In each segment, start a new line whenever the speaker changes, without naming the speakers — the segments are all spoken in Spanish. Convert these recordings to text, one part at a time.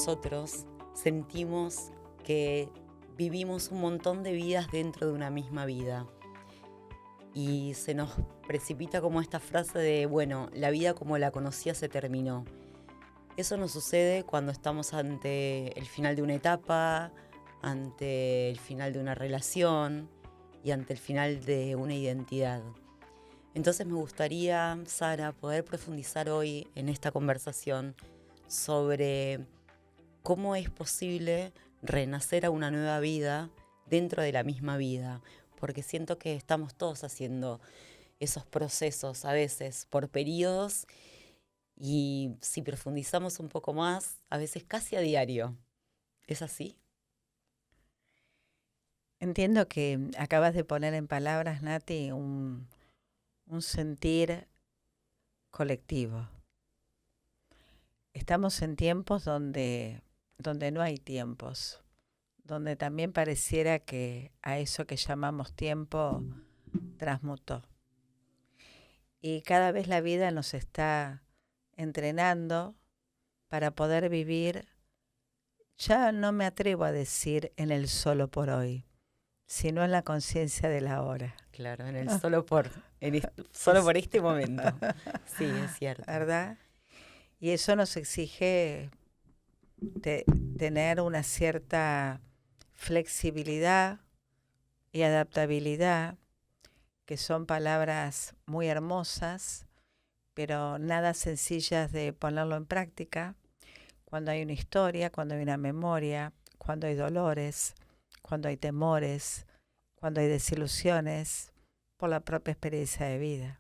nosotros sentimos que vivimos un montón de vidas dentro de una misma vida. Y se nos precipita como esta frase de, bueno, la vida como la conocía se terminó. Eso nos sucede cuando estamos ante el final de una etapa, ante el final de una relación y ante el final de una identidad. Entonces me gustaría, Sara, poder profundizar hoy en esta conversación sobre cómo es posible renacer a una nueva vida dentro de la misma vida, porque siento que estamos todos haciendo esos procesos a veces por periodos y si profundizamos un poco más, a veces casi a diario. ¿Es así?
Entiendo que acabas de poner en palabras, Nati, un sentir colectivo. Estamos en tiempos donde no hay tiempos, donde también pareciera que a eso que llamamos tiempo transmutó. Y cada vez la vida nos está entrenando para poder vivir, ya no me atrevo a decir en el solo por hoy, sino en la conciencia de la hora.
Claro, en el solo por, solo
Es,
por este momento. Sí, es cierto.
¿verdad? Y eso nos exige tener una cierta flexibilidad y adaptabilidad, que son palabras muy hermosas, pero nada sencillas de ponerlo en práctica, cuando hay una historia, cuando hay una memoria, cuando hay dolores, cuando hay temores, cuando hay desilusiones, por la propia experiencia de vida.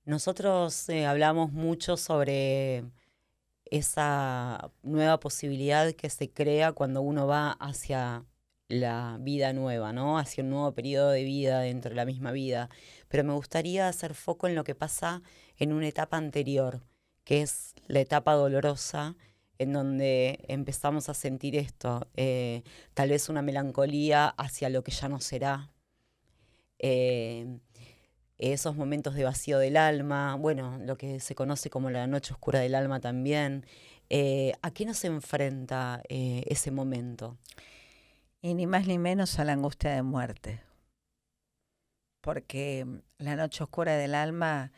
Nosotros hablamos mucho sobre esa nueva posibilidad que se crea cuando uno va hacia la vida nueva, ¿no? Hacia un nuevo periodo de vida dentro de la misma vida. Pero me gustaría hacer foco en lo que pasa en una etapa anterior, que es la etapa dolorosa, en donde empezamos a sentir esto, tal vez una melancolía hacia lo que ya no será. Eh, Esos momentos de vacío del alma, bueno, lo que se conoce como la noche oscura del alma también. ¿A qué nos enfrenta ese momento?
Y ni más ni menos a la angustia de muerte, porque la noche oscura del alma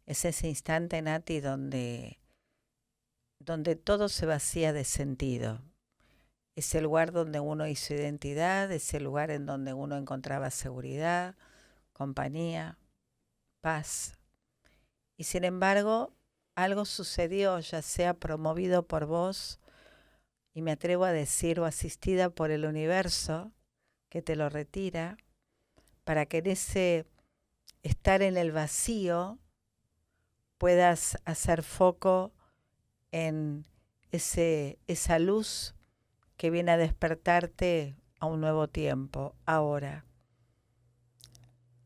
es ese instante, Nati, donde todo se vacía de sentido. Es el lugar donde uno hizo identidad, es el lugar en donde uno encontraba seguridad, compañía, paz. Y sin embargo, algo sucedió, ya sea promovido por vos, y me atrevo a decir, o asistida por el universo, que te lo retira, para que en ese estar en el vacío puedas hacer foco en esa luz que viene a despertarte a un nuevo tiempo, ahora.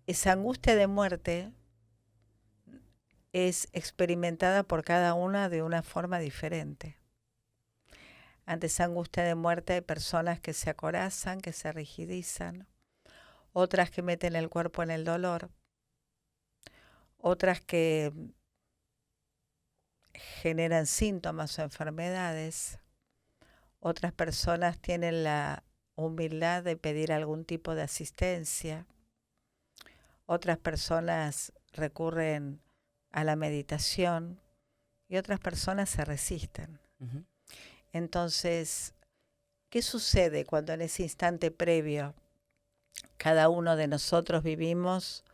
Esa angustia de muerte es experimentada por cada una de una forma diferente. Ante esa angustia de muerte hay personas que se acorazan, que se rigidizan, otras que meten el cuerpo en el dolor, otras que generan síntomas o enfermedades, otras personas tienen la humildad de pedir algún tipo de asistencia, otras personas recurren a la meditación y otras personas se resisten.
Uh-huh.
Entonces, ¿qué sucede cuando en ese instante previo cada uno de nosotros vivimos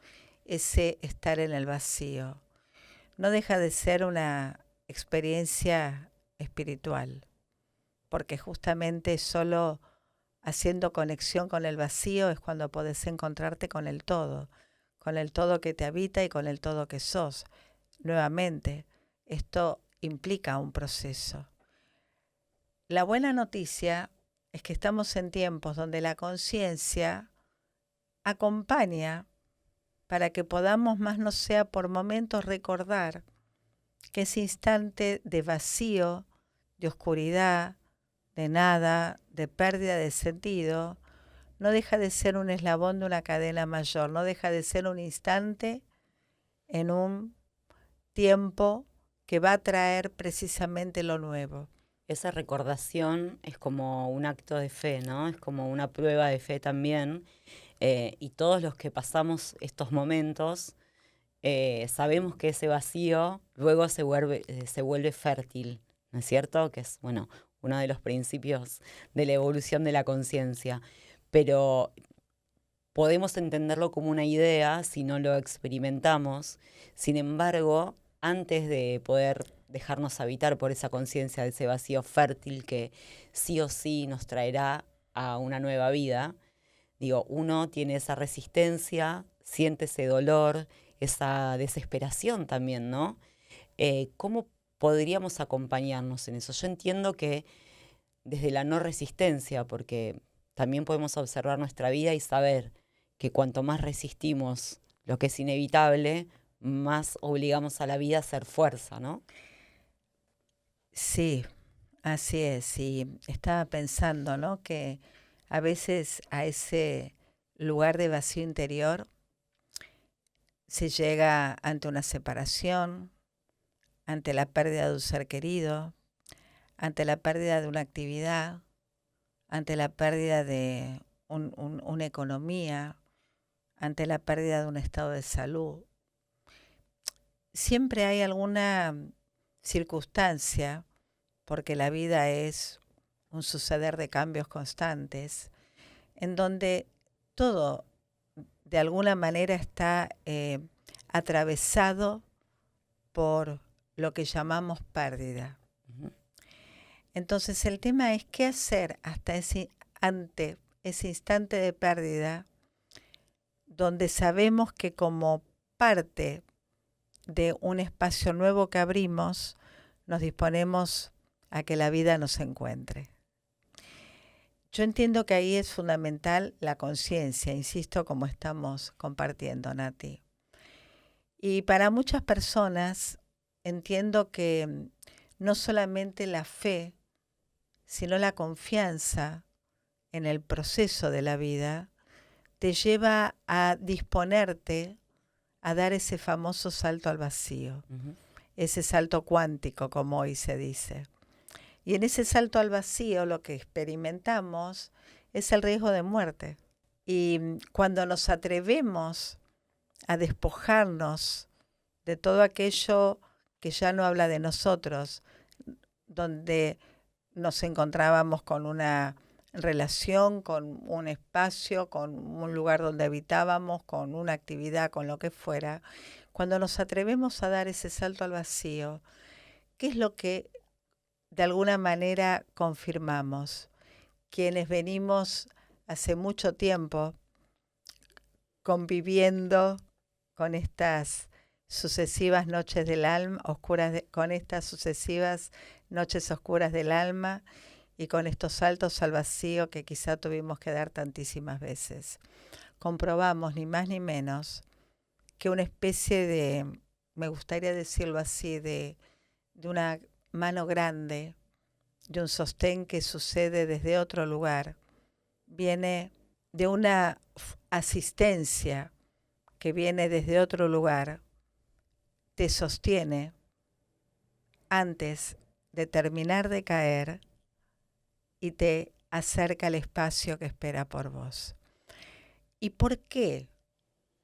ese estar en el vacío? No deja de ser una experiencia espiritual, porque justamente solo haciendo conexión con el vacío es cuando podés encontrarte con el todo que te habita y con el todo que sos. Nuevamente, esto implica un proceso. La buena noticia es que estamos en tiempos donde la conciencia acompaña para que podamos, más no sea por momentos, recordar que ese instante de vacío, de oscuridad, de nada, de pérdida de sentido, no deja de ser un eslabón de una cadena mayor, no deja de ser un instante en un tiempo que va a traer precisamente lo nuevo.
esa recordación es como un acto de fe, ¿no? Es como una prueba de fe también. Y todos los que pasamos estos momentos sabemos que ese vacío luego se vuelve fértil, ¿no es cierto? Que es, bueno, uno de los principios de la evolución de la conciencia. Pero podemos entenderlo como una idea si no lo experimentamos. Sin embargo, antes de poder dejarnos habitar por esa conciencia de ese vacío fértil que sí o sí nos traerá a una nueva vida, digo, uno tiene esa resistencia, siente ese dolor, esa desesperación también, ¿no? ¿Cómo podríamos acompañarnos en eso? Yo entiendo que desde la no resistencia, porque también podemos observar nuestra vida y saber que cuanto más resistimos lo que es inevitable, más obligamos a la vida a hacer fuerza, ¿no?
Sí, así es. Y estaba pensando, ¿no? Que a veces a ese lugar de vacío interior se llega ante una separación, ante la pérdida de un ser querido, ante la pérdida de una actividad, ante la pérdida de una economía, ante la pérdida de un estado de salud. Siempre hay alguna circunstancia, porque la vida es un suceder de cambios constantes, en donde todo de alguna manera está atravesado por lo que llamamos pérdida.
Ujú.
Entonces el tema es qué hacer ante ese instante de pérdida, donde sabemos que como parte de un espacio nuevo que abrimos, nos disponemos a que la vida nos encuentre. Yo entiendo que ahí es fundamental la conciencia, insisto, como estamos compartiendo, Nati. Y para muchas personas entiendo que no solamente la fe, sino la confianza en el proceso de la vida te lleva a disponerte a dar ese famoso salto al vacío,
Uh-huh.
ese salto cuántico, como hoy se dice. Y en ese salto al vacío lo que experimentamos es el riesgo de muerte. Y cuando nos atrevemos a despojarnos de todo aquello que ya no habla de nosotros, donde nos encontrábamos con una relación, con un espacio, con un lugar donde habitábamos, con una actividad, con lo que fuera, cuando nos atrevemos a dar ese salto al vacío, ¿qué es lo que de alguna manera confirmamos? Quienes venimos hace mucho tiempo conviviendo con estas sucesivas noches del alma, con estas sucesivas noches oscuras del alma y con estos saltos al vacío que quizá tuvimos que dar tantísimas veces. Comprobamos ni más ni menos que una especie de, me gustaría decirlo así, de una mano grande, de un sostén que sucede desde otro lugar, viene de una asistencia que viene desde otro lugar, te sostiene antes de terminar de caer y te acerca al espacio que espera por vos. ¿Y por qué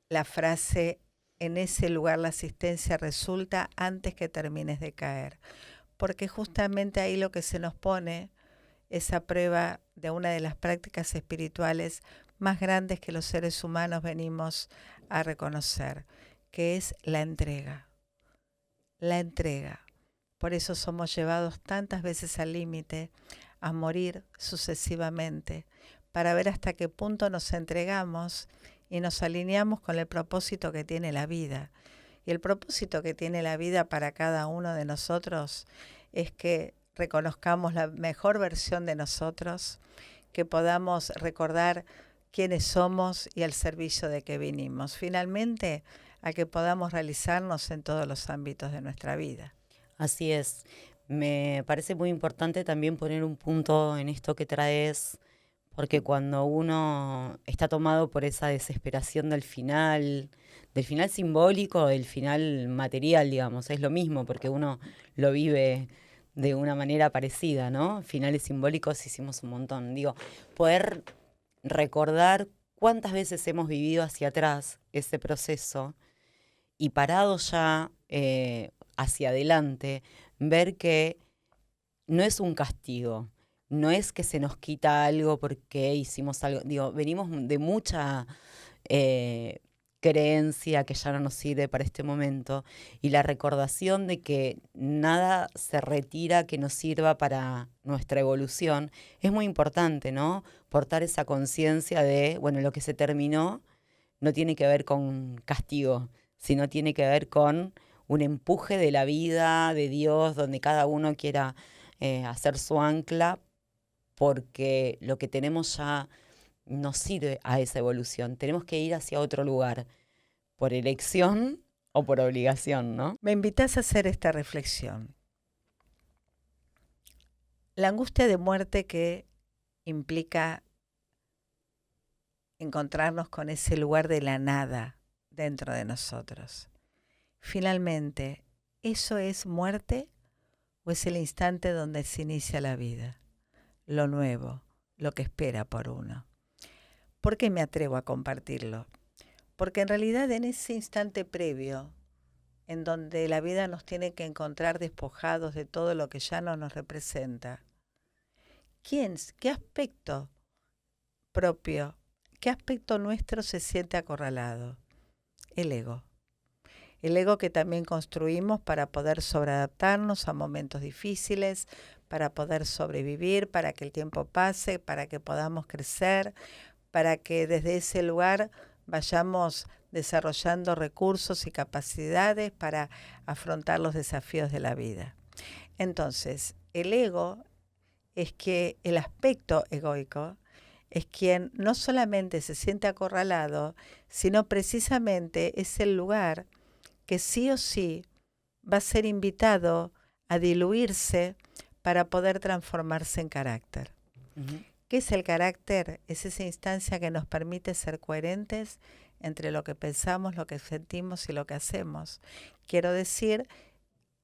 la frase en ese lugar la asistencia resulta antes que termines de caer? Porque justamente ahí lo que se nos pone es a prueba de una de las prácticas espirituales más grandes que los seres humanos venimos a reconocer, que es la entrega. La entrega. Por eso somos llevados tantas veces al límite, a morir sucesivamente, para ver hasta qué punto nos entregamos y nos alineamos con el propósito que tiene la vida. Y el propósito que tiene la vida para cada uno de nosotros es que reconozcamos la mejor versión de nosotros, que podamos recordar quiénes somos y al servicio de que vinimos. Finalmente, a que podamos realizarnos en todos los ámbitos de nuestra vida.
Así es. Me parece muy importante también poner un punto en esto que traes, porque cuando uno está tomado por esa desesperación del final simbólico, del final material, digamos, es lo mismo, porque uno lo vive de una manera parecida, ¿no? Finales simbólicos hicimos un montón. Digo, poder recordar cuántas veces hemos vivido hacia atrás ese proceso y parado ya hacia adelante, ver que no es un castigo, no es que se nos quita algo porque hicimos algo. Digo, venimos de mucha eh, creencia que ya no nos sirve para este momento y la recordación de que nada se retira que nos sirva para nuestra evolución es muy importante, ¿no? Portar esa conciencia de, bueno, lo que se terminó no tiene que ver con castigo, sino tiene que ver con un empuje de la vida, de Dios, donde cada uno quiera hacer su ancla, porque lo que tenemos ya no sirve a esa evolución. Tenemos que ir hacia otro lugar, por elección o por obligación, ¿no?
Me invitas a hacer esta reflexión. La angustia de muerte que implica encontrarnos con ese lugar de la nada dentro de nosotros. Finalmente, ¿eso es muerte o es el instante donde se inicia la vida? Lo nuevo, lo que espera por uno. ¿Por qué me atrevo a compartirlo? Porque en realidad en ese instante previo, en donde la vida nos tiene que encontrar despojados de todo lo que ya no nos representa, ¿qué aspecto propio, qué aspecto nuestro se siente acorralado? El ego. El ego que también construimos para poder sobreadaptarnos a momentos difíciles, para poder sobrevivir, para que el tiempo pase, para que podamos crecer, para que desde ese lugar vayamos desarrollando recursos y capacidades para afrontar los desafíos de la vida. Entonces, el ego es que el aspecto egoico es quien no solamente se siente acorralado, sino precisamente es el lugar que sí o sí va a ser invitado a diluirse para poder transformarse en carácter.
Uh-huh.
¿Qué es el carácter? Es esa instancia que nos permite ser coherentes entre lo que pensamos, lo que sentimos y lo que hacemos. Quiero decir,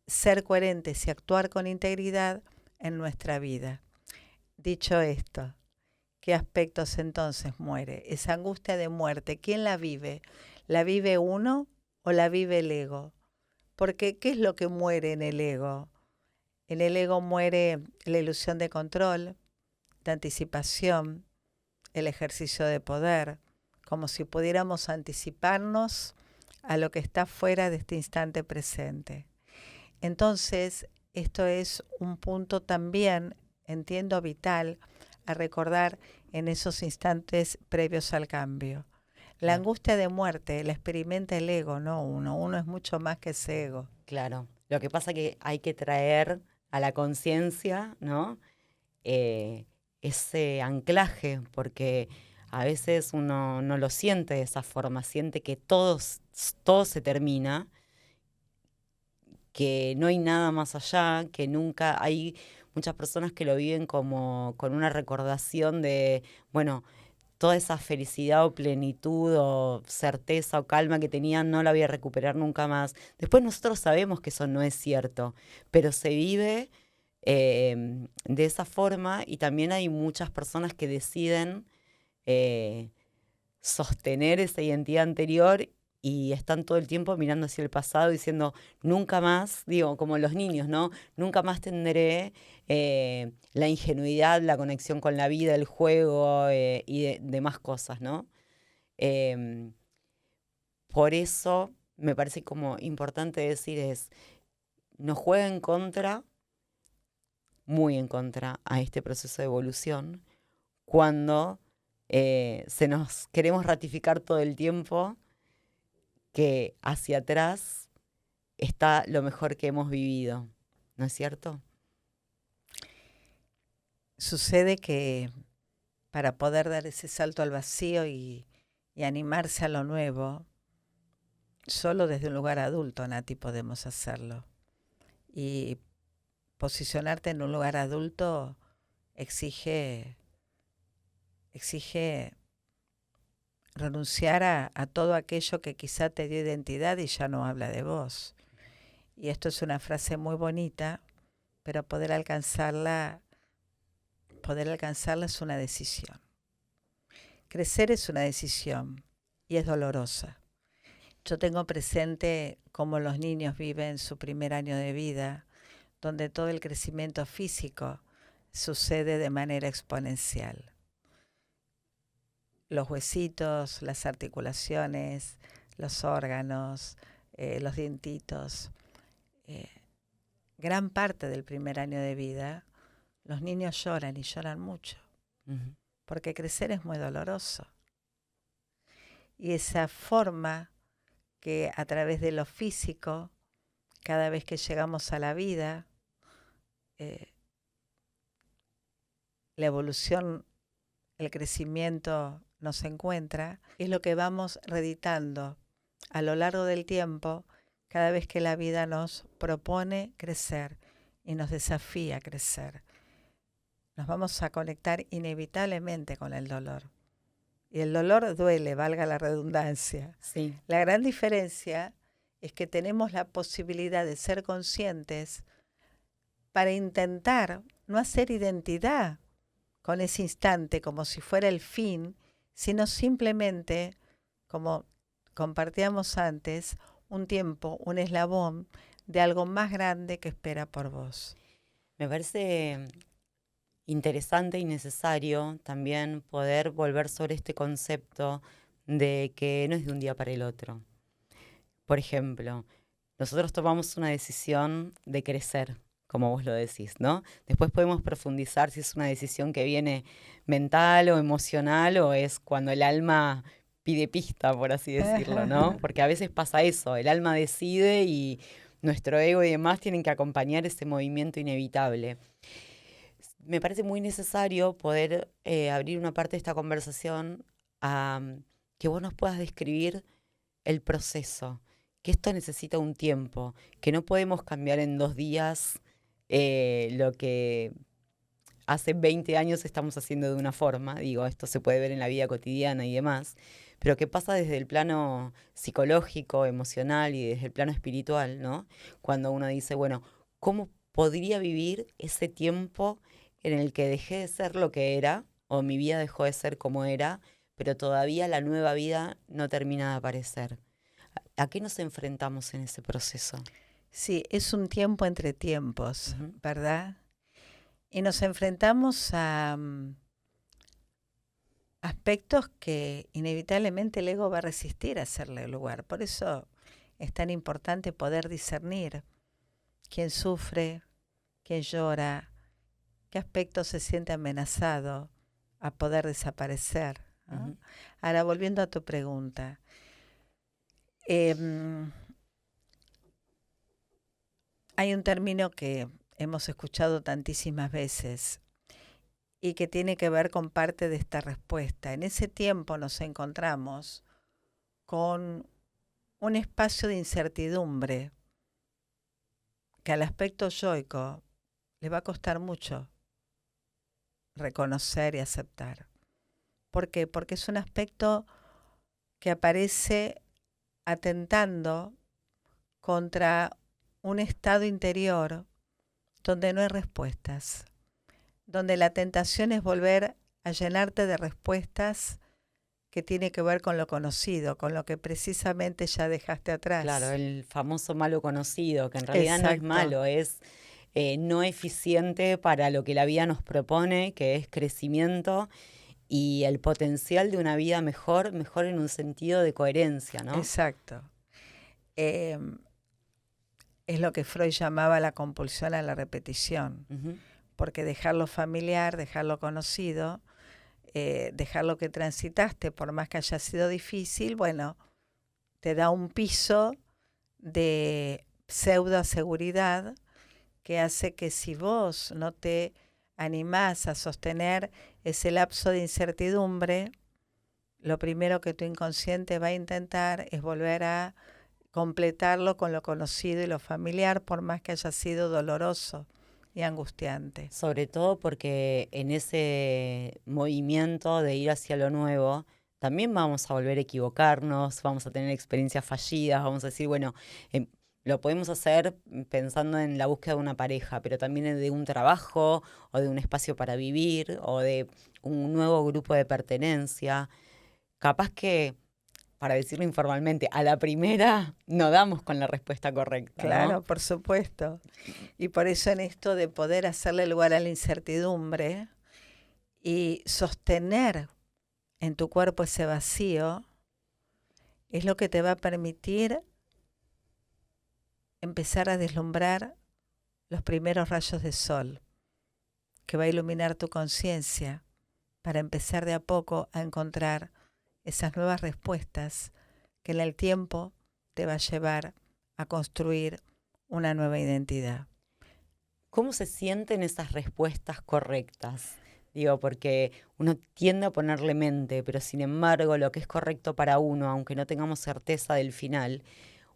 ser coherentes y actuar con integridad en nuestra vida. Dicho esto, ¿qué aspectos entonces muere? Esa angustia de muerte, ¿quién la vive? ¿La vive uno o la vive el ego? Porque ¿qué es lo que muere en el ego? En el ego muere la ilusión de control, de anticipación, el ejercicio de poder, como si pudiéramos anticiparnos a lo que está fuera de este instante presente. Entonces, esto es un punto también, entiendo, vital a recordar en esos instantes previos al cambio. La angustia de muerte la experimenta el ego, no uno. Uno es mucho más que ese ego.
Claro. Lo que pasa es que hay que traer a la conciencia, ¿no? Ese anclaje, porque a veces uno no lo siente de esa forma, siente que todo se termina, que no hay nada más allá, que nunca hay muchas personas que lo viven como con una recordación de, bueno, toda esa felicidad o plenitud o certeza o calma que tenían no la voy a recuperar nunca más. Después nosotros sabemos que eso no es cierto, pero se vive de esa forma y también hay muchas personas que deciden sostener esa identidad anterior y están todo el tiempo mirando hacia el pasado diciendo, nunca más, digo, como los niños, ¿no? Nunca más tendré la ingenuidad, la conexión con la vida, el juego y demás cosas, ¿no? Por eso me parece como importante decir es, nos juega en contra, muy en contra a este proceso de evolución, cuando se nos queremos ratificar todo el tiempo que hacia atrás está lo mejor que hemos vivido, ¿no es cierto?
Sucede que para poder dar ese salto al vacío y animarse a lo nuevo, solo desde un lugar adulto, Nati, podemos hacerlo. Y posicionarte en un lugar adulto exige renunciar a todo aquello que quizá te dio identidad y ya no habla de vos. Y esto es una frase muy bonita, pero poder alcanzarla es una decisión. Crecer es una decisión y es dolorosa. Yo tengo presente cómo los niños viven su primer año de vida, donde todo el crecimiento físico sucede de manera exponencial. Los huesitos, las articulaciones, los órganos, los dientitos. Gran parte del primer año de vida, los niños lloran y lloran mucho, porque crecer es muy doloroso. Y esa forma que a través de lo físico, cada vez que llegamos a la vida, la evolución, el crecimiento nos encuentra, es lo que vamos reeditando a lo largo del tiempo, cada vez que la vida nos propone crecer y nos desafía a crecer. Nos vamos a conectar inevitablemente con el dolor. Y el dolor duele, valga la redundancia.
Sí.
La gran diferencia es que tenemos la posibilidad de ser conscientes para intentar no hacer identidad con ese instante como si fuera el fin, sino simplemente, como compartíamos antes, un tiempo, un eslabón de algo más grande que espera por vos.
Me parece interesante y necesario también poder volver sobre este concepto de que no es de un día para el otro. Por ejemplo, nosotros tomamos una decisión de crecer, como vos lo decís, ¿no? Después podemos profundizar si es una decisión que viene mental o emocional o es cuando el alma pide pista, por así decirlo, ¿no? Porque a veces pasa eso, el alma decide y nuestro ego y demás tienen que acompañar ese movimiento inevitable. Me parece muy necesario poder abrir una parte de esta conversación a que vos nos puedas describir el proceso, que esto necesita un tiempo, que no podemos cambiar en 2 días lo que hace 20 años estamos haciendo de una forma. Digo, esto se puede ver en la vida cotidiana y demás, pero que pasa desde el plano psicológico, emocional y desde el plano espiritual, ¿no? Cuando uno dice, bueno, ¿cómo podría vivir ese tiempo en el que dejé de ser lo que era, o mi vida dejó de ser como era, pero todavía la nueva vida no termina de aparecer? ¿A qué nos enfrentamos en ese proceso?
Sí, es un tiempo entre tiempos, ¿verdad? Y nos enfrentamos a aspectos que inevitablemente el ego va a resistir a hacerle lugar. Por eso es tan importante poder discernir quién sufre, quién llora, qué aspecto se siente amenazado a poder desaparecer, ¿no? Ahora, volviendo a tu pregunta, hay un término que hemos escuchado tantísimas veces y que tiene que ver con parte de esta respuesta. En ese tiempo nos encontramos con un espacio de incertidumbre que al aspecto yoico le va a costar mucho reconocer y aceptar. ¿Por qué? Porque es un aspecto que aparece atentando contra un estado interior donde no hay respuestas, donde la tentación es volver a llenarte de respuestas que tiene que ver con lo conocido, con lo que precisamente ya dejaste atrás.
Claro, el famoso malo conocido, que en realidad no es malo, es no eficiente para lo que la vida nos propone, que es crecimiento y el potencial de una vida mejor en un sentido de coherencia, ¿no?
Exacto. Es lo que Freud llamaba la compulsión a la repetición, porque dejar lo familiar, dejar lo conocido, dejar lo que transitaste, por más que haya sido difícil, bueno, te da un piso de pseudo seguridad que hace que si vos no te animás a sostener ese lapso de incertidumbre, lo primero que tu inconsciente va a intentar es volver a completarlo con lo conocido y lo familiar, por más que haya sido doloroso y angustiante.
Sobre todo porque en ese movimiento de ir hacia lo nuevo, también vamos a volver a equivocarnos, vamos a tener experiencias fallidas, vamos a decir, bueno, Lo podemos hacer pensando en la búsqueda de una pareja, pero también de un trabajo o de un espacio para vivir o de un nuevo grupo de pertenencia. Capaz que, para decirlo informalmente, a la primera no damos con la respuesta correcta, ¿no?
Claro, por supuesto. Y por eso en esto de poder hacerle lugar a la incertidumbre y sostener en tu cuerpo ese vacío, es lo que te va a permitir empezar a deslumbrar los primeros rayos de sol, que va a iluminar tu conciencia para empezar de a poco a encontrar esas nuevas respuestas que en el tiempo te va a llevar a construir una nueva identidad.
¿Cómo se sienten esas respuestas correctas? Digo, porque uno tiende a ponerle mente, pero sin embargo lo que es correcto para uno, aunque no tengamos certeza del final,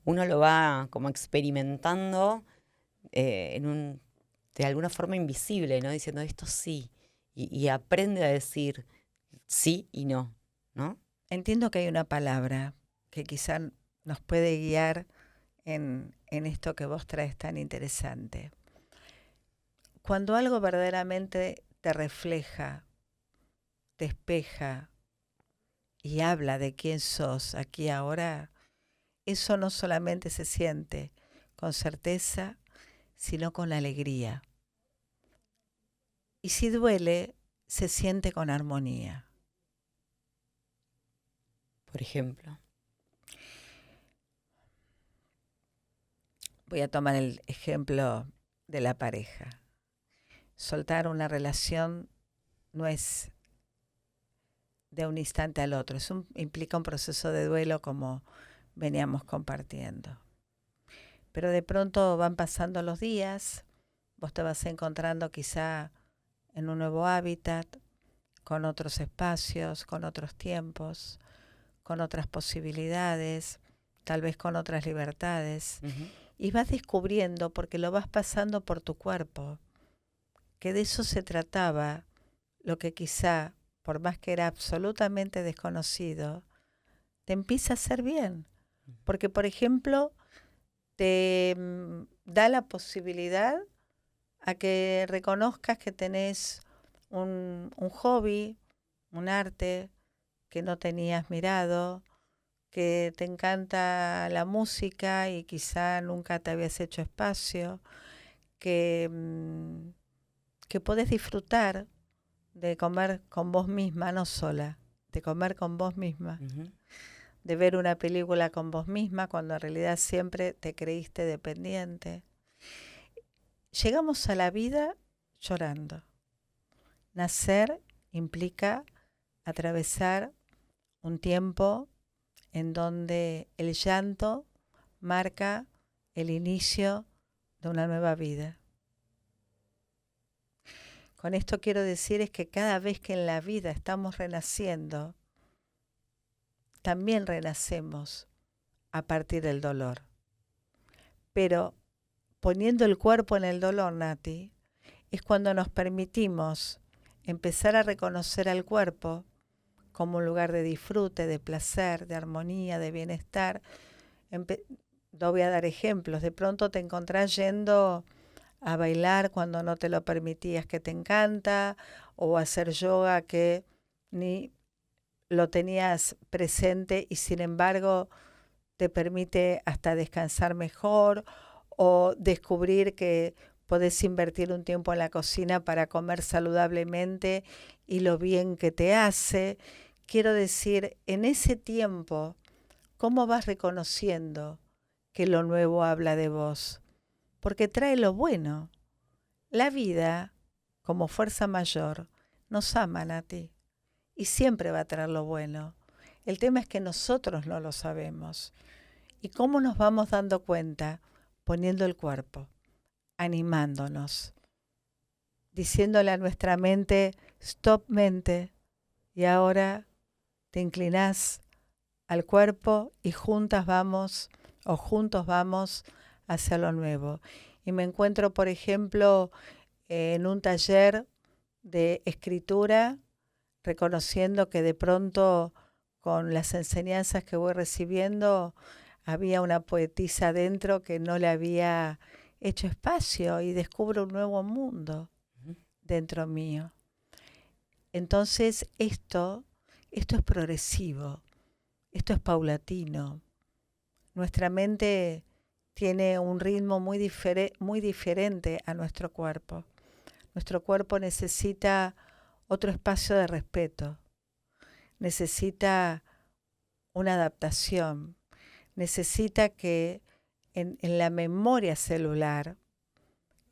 uno lo va como experimentando de alguna forma invisible, ¿no? Diciendo esto sí, y aprende a decir sí y no, ¿no?
Entiendo que hay una palabra que quizá nos puede guiar en esto que vos traes tan interesante. Cuando algo verdaderamente te refleja, te espeja y habla de quién sos aquí ahora, eso no solamente se siente con certeza, sino con alegría. Y si duele, se siente con armonía.
Por ejemplo.
Voy a tomar el ejemplo de la pareja. Soltar una relación no es de un instante al otro, implica un proceso de duelo como veníamos compartiendo. Pero de pronto van pasando los días, vos te vas encontrando quizá en un nuevo hábitat, con otros espacios, con otros tiempos, con otras posibilidades, tal vez con otras libertades.
Uh-huh.
Y vas descubriendo, porque lo vas pasando por tu cuerpo, que de eso se trataba, lo que quizá, por más que era absolutamente desconocido, te empieza a hacer bien. Porque, por ejemplo, te da la posibilidad a que reconozcas que tenés un hobby, un arte que no tenías mirado, que te encanta la música y quizá nunca te habías hecho espacio, que podés disfrutar de comer con vos misma, no sola, de comer con vos misma,
Uh-huh.
de ver una película con vos misma cuando en realidad siempre te creíste dependiente. Llegamos a la vida llorando. Nacer implica atravesar un tiempo en donde el llanto marca el inicio de una nueva vida. Con esto quiero decir es que cada vez que en la vida estamos renaciendo, también renacemos a partir del dolor. Pero poniendo el cuerpo en el dolor, Nati, es cuando nos permitimos empezar a reconocer al cuerpo como un lugar de disfrute, de placer, de armonía, de bienestar. Voy a dar ejemplos. De pronto te encontrás yendo a bailar cuando no te lo permitías, que te encanta, o a hacer yoga que ni lo tenías presente y sin embargo te permite hasta descansar mejor, o descubrir que podés invertir un tiempo en la cocina para comer saludablemente y lo bien que te hace. Quiero decir, en ese tiempo, ¿cómo vas reconociendo que lo nuevo habla de vos? Porque trae lo bueno. La vida, como fuerza mayor, nos ama a ti y siempre va a traer lo bueno. El tema es que nosotros no lo sabemos. ¿Y cómo nos vamos dando cuenta? Poniendo el cuerpo, animándonos, diciéndole a nuestra mente, stop mente, y ahora te inclinás al cuerpo y juntas vamos o juntos vamos hacia lo nuevo. Y me encuentro, por ejemplo, en un taller de escritura, reconociendo que de pronto con las enseñanzas que voy recibiendo había una poetisa dentro que no le había hecho espacio y descubro un nuevo mundo dentro mío. Entonces esto es progresivo, esto es paulatino. Nuestra mente tiene un ritmo muy diferente a nuestro cuerpo. Nuestro cuerpo necesita otro espacio de respeto, necesita una adaptación, necesita que en la memoria celular,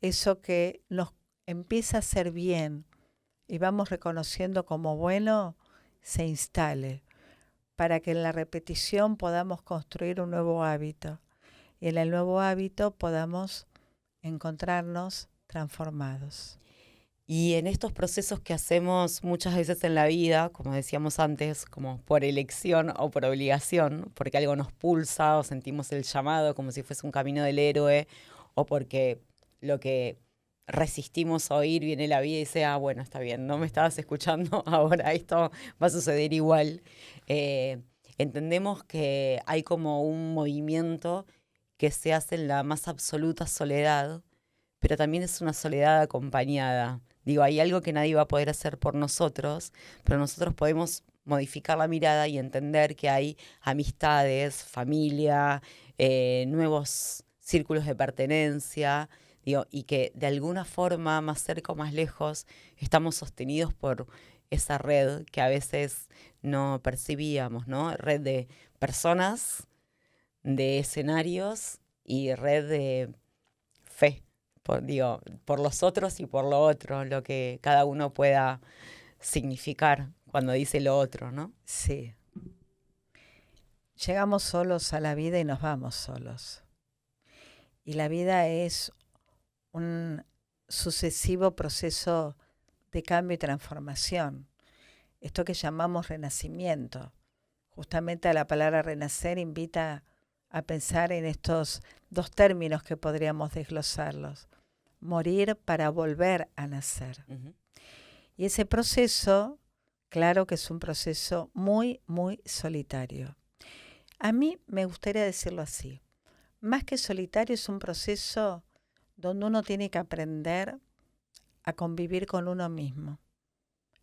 eso que nos empieza a hacer bien y vamos reconociendo como bueno, se instale, para que en la repetición podamos construir un nuevo hábito y en el nuevo hábito podamos encontrarnos transformados.
Y en estos procesos que hacemos muchas veces en la vida, como decíamos antes, como por elección o por obligación, porque algo nos pulsa o sentimos el llamado como si fuese un camino del héroe, o porque lo que resistimos a oír viene la vida y dice, ah, bueno, está bien, no me estabas escuchando, ahora esto va a suceder igual. Entendemos que hay como un movimiento que se hace en la más absoluta soledad, pero también es una soledad acompañada. Digo, hay algo que nadie va a poder hacer por nosotros, pero nosotros podemos modificar la mirada y entender que hay amistades, familia, nuevos círculos de pertenencia, digo, y que de alguna forma, más cerca o más lejos, estamos sostenidos por esa red que a veces no percibíamos, ¿no? Red de personas, de escenarios y red de fe por los otros y por lo otro, lo que cada uno pueda significar cuando dice lo otro, ¿no?
Sí. Llegamos solos a la vida y nos vamos solos. Y la vida es un sucesivo proceso de cambio y transformación. Esto que llamamos renacimiento. Justamente la palabra renacer invita a pensar en estos dos términos que podríamos desglosarlos. Morir para volver a nacer. Uh-huh. Y ese proceso, claro que es un proceso muy, muy solitario. A mí me gustaría decirlo así. Más que solitario, es un proceso donde uno tiene que aprender a convivir con uno mismo,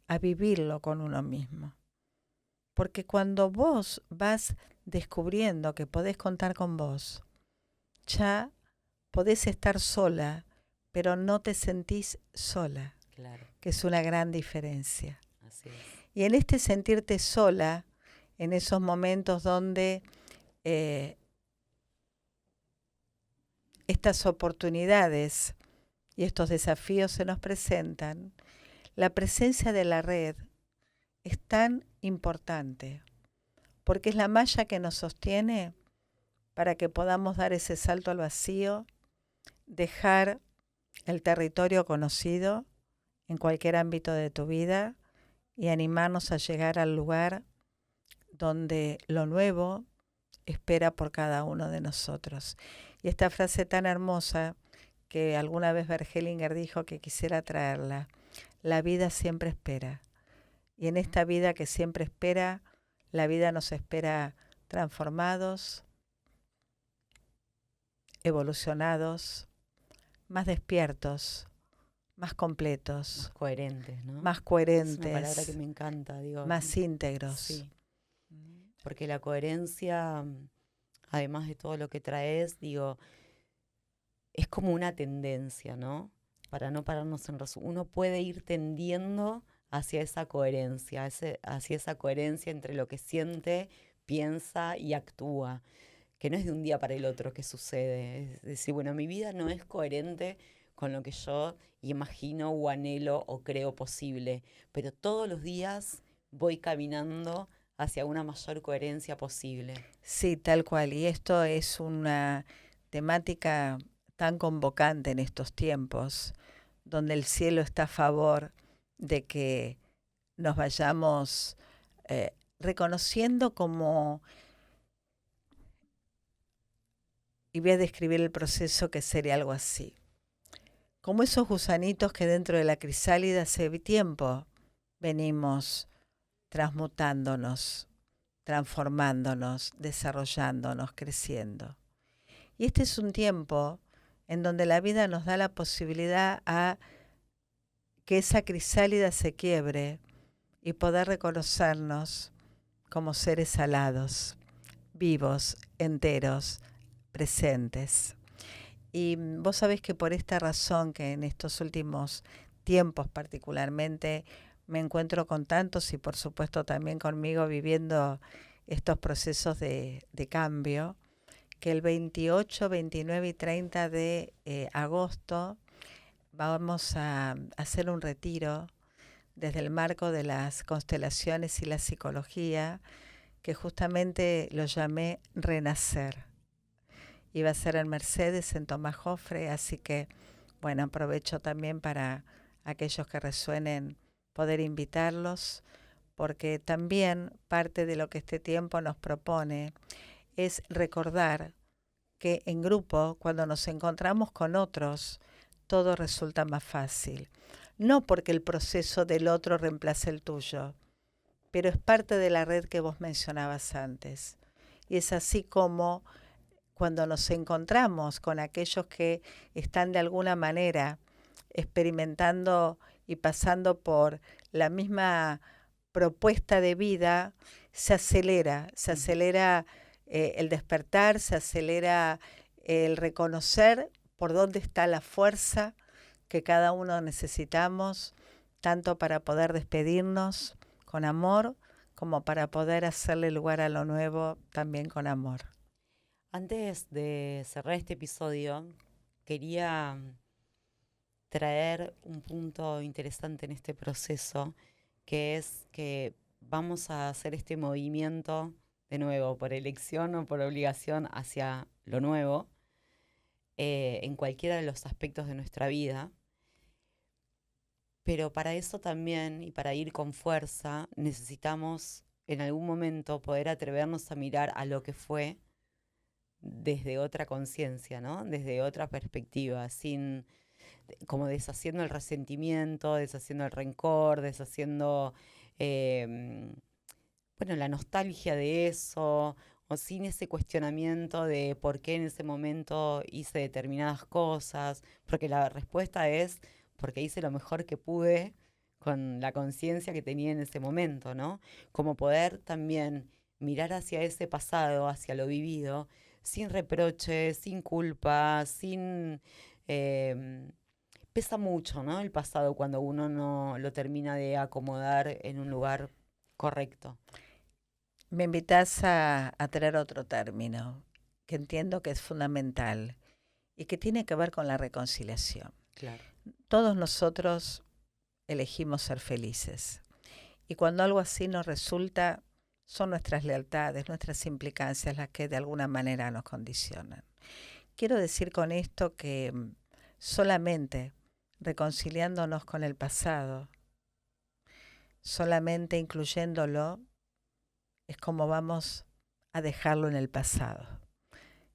a vivirlo con uno mismo. Porque cuando vos vas descubriendo que podés contar con vos, ya podés estar sola, pero no te sentís sola,
claro,
que es una gran diferencia.
Así es.
Y en este sentirte sola, en esos momentos donde estas oportunidades y estos desafíos se nos presentan, la presencia de la red es tan importante, porque es la malla que nos sostiene para que podamos dar ese salto al vacío, dejar el territorio conocido en cualquier ámbito de tu vida y animarnos a llegar al lugar donde lo nuevo espera por cada uno de nosotros. Y esta frase tan hermosa que alguna vez Bert Hellinger dijo que quisiera traerla: la vida siempre espera. Y en esta vida que siempre espera, la vida nos espera transformados, evolucionados, más despiertos, más completos,
más coherentes, ¿no?
Más coherentes.
Es una palabra que me encanta, digo.
Más íntegros.
Sí. Porque la coherencia, además de todo lo que traes, digo, es como una tendencia, ¿no? Para no pararnos en resumen. Uno puede ir tendiendo hacia esa coherencia, hacia esa coherencia entre lo que siente, piensa y actúa, que no es de un día para el otro que sucede. Es decir, bueno, mi vida no es coherente con lo que yo imagino o anhelo o creo posible, pero todos los días voy caminando hacia una mayor coherencia posible.
Sí, tal cual. Y esto es una temática tan convocante en estos tiempos, donde el cielo está a favor de que nos vayamos reconociendo como, y voy a describir el proceso que sería algo así, como esos gusanitos que dentro de la crisálida hace tiempo venimos transmutándonos, transformándonos, desarrollándonos, creciendo. Y este es un tiempo en donde la vida nos da la posibilidad a que esa crisálida se quiebre y poder reconocernos como seres alados, vivos, enteros, presentes. Y vos sabés que por esta razón que en estos últimos tiempos particularmente me encuentro con tantos y por supuesto también conmigo viviendo estos procesos de cambio, que el 28, 29 y 30 de agosto vamos a hacer un retiro desde el marco de las constelaciones y la psicología, que justamente lo llamé Renacer. Iba a ser en Mercedes, en Tomás Jofre, así que, bueno, aprovecho también para aquellos que resuenen poder invitarlos, porque también parte de lo que este tiempo nos propone es recordar que en grupo, cuando nos encontramos con otros, todo resulta más fácil. No porque el proceso del otro reemplace el tuyo, pero es parte de la red que vos mencionabas antes. Y es así como cuando nos encontramos con aquellos que están de alguna manera experimentando y pasando por la misma propuesta de vida, se acelera el despertar, se acelera el reconocer por dónde está la fuerza que cada uno necesitamos, tanto para poder despedirnos con amor, como para poder hacerle lugar a lo nuevo también con amor.
Antes de cerrar este episodio, quería traer un punto interesante en este proceso, que es que vamos a hacer este movimiento, de nuevo, por elección o por obligación hacia lo nuevo, en cualquiera de los aspectos de nuestra vida. Pero para eso también, y para ir con fuerza, necesitamos en algún momento poder atrevernos a mirar a lo que fue desde otra conciencia, ¿no? Desde otra perspectiva, sin, como deshaciendo el resentimiento, deshaciendo el rencor, deshaciendo, bueno, la nostalgia de eso, o sin ese cuestionamiento de por qué en ese momento hice determinadas cosas, porque la respuesta es porque hice lo mejor que pude con la conciencia que tenía en ese momento, ¿no? Como poder también mirar hacia ese pasado, hacia lo vivido, sin reproche, sin culpa, sin... pesa mucho, ¿no? El pasado cuando uno no lo termina de acomodar en un lugar correcto.
Me invitas a traer otro término que entiendo que es fundamental y que tiene que ver con la reconciliación.
Claro.
Todos nosotros elegimos ser felices y cuando algo así nos resulta, son nuestras lealtades, nuestras implicancias las que de alguna manera nos condicionan. Quiero decir con esto que solamente reconciliándonos con el pasado, solamente incluyéndolo, es como vamos a dejarlo en el pasado.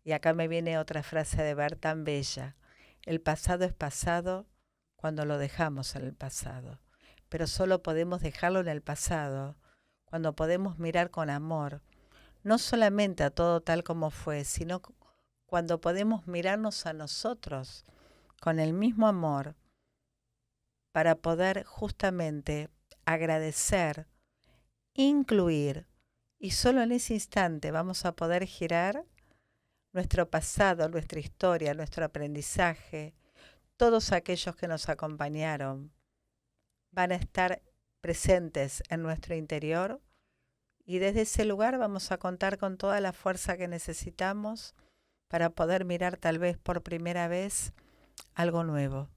Y acá me viene otra frase de Bert tan bella. El pasado es pasado cuando lo dejamos en el pasado. Pero solo podemos dejarlo en el pasado cuando podemos mirar con amor, no solamente a todo tal como fue, sino cuando podemos mirarnos a nosotros con el mismo amor para poder justamente agradecer, incluir, y solo en ese instante vamos a poder girar nuestro pasado, nuestra historia, nuestro aprendizaje, todos aquellos que nos acompañaron van a estar presentes en nuestro interior y desde ese lugar vamos a contar con toda la fuerza que necesitamos para poder mirar tal vez por primera vez algo nuevo.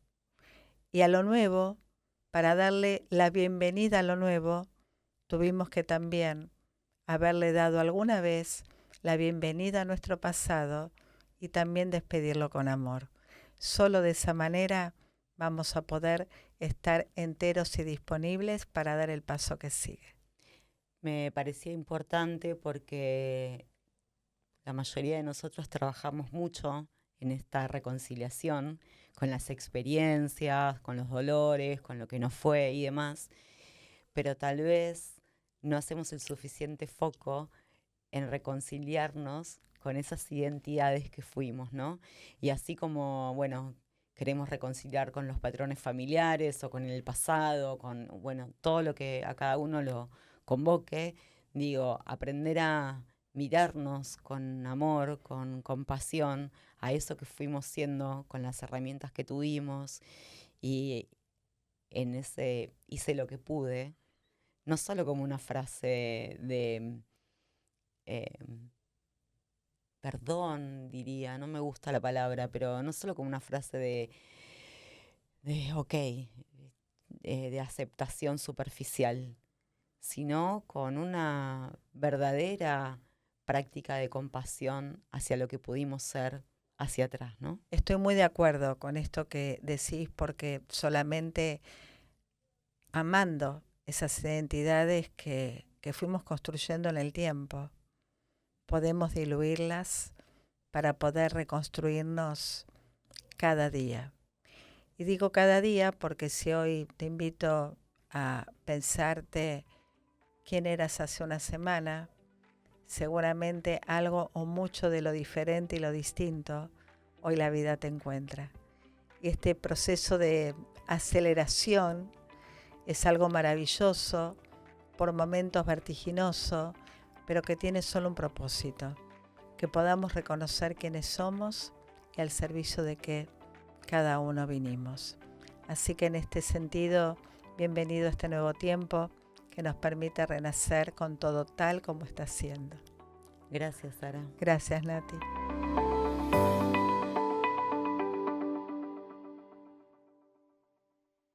Y a lo nuevo, para darle la bienvenida a lo nuevo, tuvimos que también haberle dado alguna vez la bienvenida a nuestro pasado y también despedirlo con amor. Solo de esa manera vamos a poder estar enteros y disponibles para dar el paso que sigue.
Me parecía importante porque la mayoría de nosotros trabajamos mucho en esta reconciliación con las experiencias, con los dolores, con lo que nos fue y demás, pero tal vez no hacemos el suficiente foco en reconciliarnos con esas identidades que fuimos, ¿no? Y así como, bueno, queremos reconciliar con los patrones familiares o con el pasado, con, bueno, todo lo que a cada uno lo convoque, digo, aprender a mirarnos con amor, con compasión, a eso que fuimos siendo con las herramientas que tuvimos y en ese hice lo que pude, no solo como una frase de eh, perdón, diría, no me gusta la palabra, pero no solo como una frase de ok, de aceptación superficial, sino con una verdadera práctica de compasión hacia lo que pudimos ser hacia atrás, ¿no?
Estoy muy de acuerdo con esto que decís, porque solamente amando esas identidades que fuimos construyendo en el tiempo, podemos diluirlas para poder reconstruirnos cada día. Y digo cada día porque si hoy te invito a pensarte quién eras hace una semana, seguramente algo o mucho de lo diferente y lo distinto hoy la vida te encuentra. Y este proceso de aceleración es algo maravilloso, por momentos vertiginoso, pero que tiene solo un propósito, que podamos reconocer quiénes somos y al servicio de qué cada uno vinimos. Así que en este sentido, bienvenido a este nuevo tiempo que nos permite renacer con todo tal como está siendo.
Gracias, Sara.
Gracias, Nati.